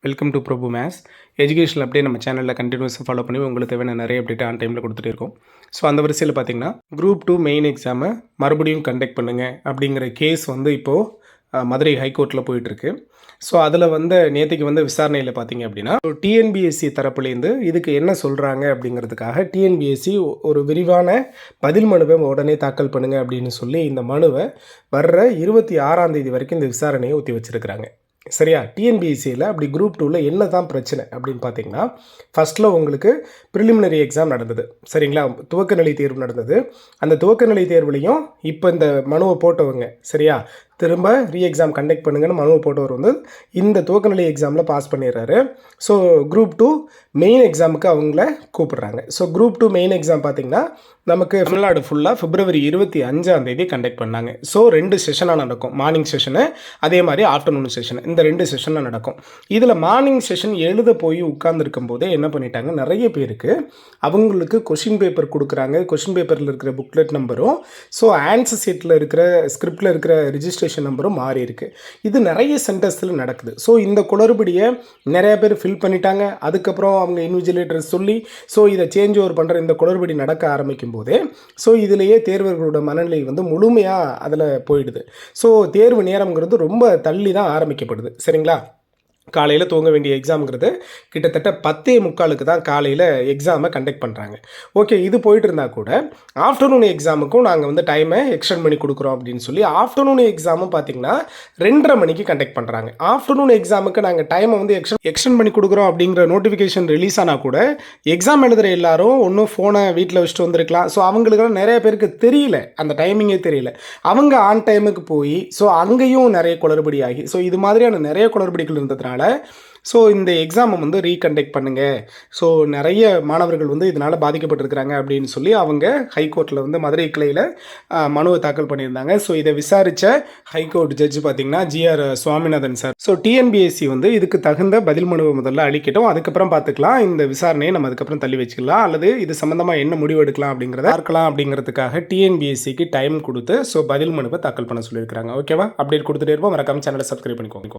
Welcome to Prabhu maths education அப்படியே நம்ம சேனலில் கண்டினியூஸாக ஃபாலோ பண்ணி உங்களுக்கு தேவையான நிறைய அப்டேட் ஆன் டைமில் கொடுத்துட்டு இருக்கோம். ஸோ அந்த வரிசையில் பார்த்தீங்கன்னா குரூப் 2 மெயின் எக்ஸாமை மறுபடியும் கண்டக்ட் பண்ணுங்கள் அப்படிங்கிற கேஸ் வந்து இப்போது மதுரை ஹைகோர்ட்டில் போயிட்டுருக்கு. ஸோ அதில் நேற்றுக்கு விசாரணையில் பார்த்தீங்க அப்படின்னா டிஎன்பிஎஸ்சி தரப்புலேருந்து இதுக்கு என்ன சொல்கிறாங்க அப்படிங்கிறதுக்காக டிஎன்பிஎஸ்சி ஒரு விரிவான பதில் மனுவை உடனே தாக்கல் பண்ணுங்கள் அப்படின்னு சொல்லி இந்த மனுவை வர்ற 26ஆம் தேதி வரைக்கும் இந்த விசாரணையை ஒத்தி வச்சுருக்கிறாங்க. சரியா? டிஎன்பிஎஸ்சியில் அப்படி குரூப் 2ல் என்ன தான் பிரச்சனை அப்படின்னு பார்த்தீங்கன்னா, ஃபஸ்ட்டில் உங்களுக்கு ப்ரிலிமினரி எக்ஸாம் நடந்தது. சரிங்களா? துவக்கநிலை தேர்வு நடந்தது. அந்த துவக்கநிலை தேர்வுலையும் இப்போ இந்த மனுவை போட்டவங்க சரியா திரும்ப எக்ஸாம் கண்டக்ட் பண்ணுங்கன்னு மனுவை போட்டவர் இந்த துவக்கநிலை எக்ஸாமில் பாஸ் பண்ணிடுறாரு. ஸோ குரூப் 2 மெயின் எக்ஸாமுக்கு அவங்கள கூப்பிடுறாங்க. ஸோ குரூப் 2 மெயின் எக்ஸாம் பார்த்திங்கன்னா நமக்கு தமிழ்நாடு ஃபுல்லாக February 25ஆம் தேதி கண்டக்ட் பண்ணாங்க. ஸோ 2 செஷனாக நடக்கும். மார்னிங் செஷனு அதே மாதிரி ஆஃப்டர்நூன் செஷன், இந்த 2 செஷனாக நடக்கும். இதில் மார்னிங் செஷன் எழுத போய் உட்கார்ந்துருக்கும் போதே என்ன பண்ணிட்டாங்க, நிறைய பேருக்கு அவங்களுக்கு கொஷின் பேப்பர் கொடுக்குறாங்க. கொஷின் பேப்பரில் இருக்கிற புக்லெட் நம்பரும் ஸோ ஆன்சர் சீட்டில் இருக்கிற ஸ்கிரிப்டில் இருக்கிற ரிஜிஸ்ட்ரேஷன் நம்பரும் மாறி இருக்குது. இது நிறைய சென்டர்ஸில் நடக்குது. ஸோ இந்த குளறுபடியை நிறைய பேர் ஃபில் பண்ணிட்டாங்க. அதுக்கப்புறம் அவங்க இன்விஜிலேட்டர் சொல்லி ஸோ இதை சேஞ்ச் ஓவர் பண்ணுற இந்த குளறுபடி நடக்க ஆரம்பிக்கும் போதே ஸோ இதிலேயே தேர்வர்களோட மனநிலை முழுமையாக அதில் போயிடுது. ஸோ தேர்வு நேரம்ங்கிறது ரொம்ப தள்ளி தான் ஆரம்பிக்கப்படுது. சரிங்களா? காலையில் தூங்க வேண்டிய எக்ஸாம்ங்கிறது கிட்டத்தட்ட 10:45 தான் காலையில் எக்ஸாமை கண்டக்ட் பண்ணுறாங்க. ஓகே, இது போயிட்டு இருந்தால் கூட ஆஃப்டர்நூன் எக்ஸாமுக்கும் நாங்கள் டைமை எக்ஸ்டெண்ட் பண்ணி கொடுக்குறோம் அப்படின்னு சொல்லி ஆஃப்டர்நூன் எக்ஸாமும் பார்த்திங்கன்னா 2:30 மணிக்கு கண்டக்ட் பண்ணுறாங்க. ஆஃப்டர்நூன் எக்ஸாமுக்கு நாங்கள் டைமை எக்ஸ்டெண்ட் பண்ணி கொடுக்குறோம் அப்படிங்கிற நோட்டிஃபிகேஷன் ரிலீஸ் ஆனால் கூட எக்ஸாம் எழுதுகிற எல்லாரும் ஒன்றும் ஃபோனை வீட்டில் வச்சுட்டு வந்திருக்கலாம். ஸோ அவங்களுக்கெல்லாம் நிறைய பேருக்கு தெரியல, அந்த டைமிங்கே தெரியல. அவங்க ஆன் டைமுக்கு போய் ஸோ அங்கேயும் நிறைய குளறுபடி ஆகி ஸோ இது மாதிரியான நிறைய குளறுபடிகள் இருந்ததுனால ஸோ இந்த எக்ஸாமை ரீகண்டக்ட் பண்ணுங்கள். ஸோ நிறைய மாணவர்கள் இதனால் பாதிக்கப்பட்டிருக்கிறாங்க அப்படின்னு சொல்லி அவங்க ஹைகோர்ட்டில் மதுரை கிளையில் மனுவை தாக்கல் பண்ணியிருந்தாங்க. ஸோ இதை விசாரித்த ஹைகோர்ட் ஜட்ஜ் பார்த்திங்கன்னா GR Swaminathan sir. So TNPSC இதுக்கு தகுந்த பதில் மனுவை முதல்ல அளிக்கட்டும், அதுக்கப்புறம் பார்த்துக்கலாம். இந்த விசாரணையை நம்ம அதுக்கப்புறம் தள்ளி வச்சுக்கலாம், அல்லது இது சம்மந்தமாக என்ன முடிவு எடுக்கலாம் அப்படிங்கிறத பார்க்கலாம் அப்படிங்கிறதுக்காக டிஎன்பிஎஸ்சிக்கு டைம் கொடுத்து ஸோ பதில் மனுவை தாக்கல் பண்ண சொல்லியிருக்கிறாங்க. ஓகேவா? அப்டேட் கொடுத்துட்டே இருப்போம். மறக்காம சேனலை சப்ஸ்கிரைப் பண்ணிக்கோங்க.